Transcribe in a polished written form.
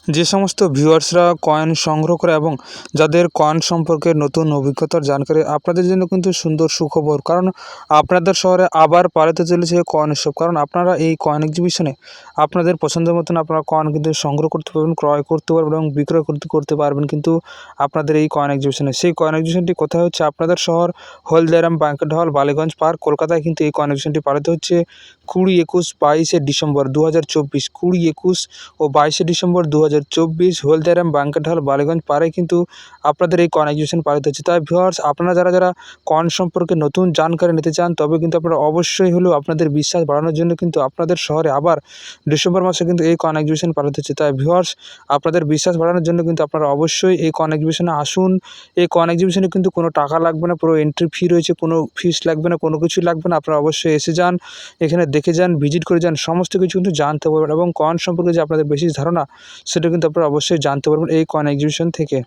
যে সমস্ত ভিউয়ার্সরা কয়েন সংগ্রহ করে এবং যাদের কয়েন সম্পর্কে নতুন অভিজ্ঞতার জানকারি, আপনাদের জন্য কিন্তু সুন্দর সুখবর। কারণ আপনাদের শহরে আবার পালাতে চলেছে কয়েন উৎসব। কারণ আপনারা এই কয়েন এক্সিবিশনে আপনাদের পছন্দের মতন আপনারা কয়েন কিন্তু সংগ্রহ করতে পারবেন, ক্রয় করতে পারবেন এবং বিক্রয় করতে পারবেন কিন্তু আপনাদের এই কয়েন এক্সিবিশনে। সেই কয়েন এক্সিবিশনটি কোথায় হচ্ছে? আপনাদের শহর হলদিরাম ব্যাংকেট হল, বালিগঞ্জ পার্ক, কলকাতায় কিন্তু এই কয়েন এক্সিবিশনটি পালিত হচ্ছে 20, 21, 22 ডিসেম্বর 2024। 20, 21 ও 22 ডিসেম্বর 2024 হলদিরাম ব্যাংকেট হল, বালিগঞ্জ পার্কে কিন্তু আপনাদের এই কয়েন এক্সিবিশন পালিত হচ্ছে। তাই ভিউয়ার্স, আপনারা যারা কয়েন সম্পর্কে নতুন জানকারি নিতে চান, তবে কিন্তু আপনারা অবশ্যই হলেও আপনাদের বিশ্বাস বাড়ানোর জন্য কিন্তু আপনাদের শহরে আবার ডিসেম্বর মাসে কিন্তু এই কয়েন এক্সিবিশন পালিত হচ্ছে। তাই ভিউয়ার্স, আপনাদের বিশ্বাস বাড়ানোর জন্য কিন্তু আপনারা অবশ্যই এই কয়েন এক্সিবিশনে আসুন। এই কয়েন এক্সিবিশনে কিন্তু কোনো টাকা লাগবে না, পুরো এন্ট্রি ফি রয়েছে, কোনো ফিস লাগবে না, কোনো কিছুই লাগবে না। আপনারা অবশ্যই এসে যান, এখানে দেখে যান, ভিজিট করে যান, সমস্ত কিছু কিন্তু জানতে পারবেন এবং কয়েন সম্পর্কে যে আপনাদের বেশি ধারণা, সেটা কিন্তু আপনারা অবশ্যই জানতে পারবেন এই কয়েন এক্সিবিশন থেকে।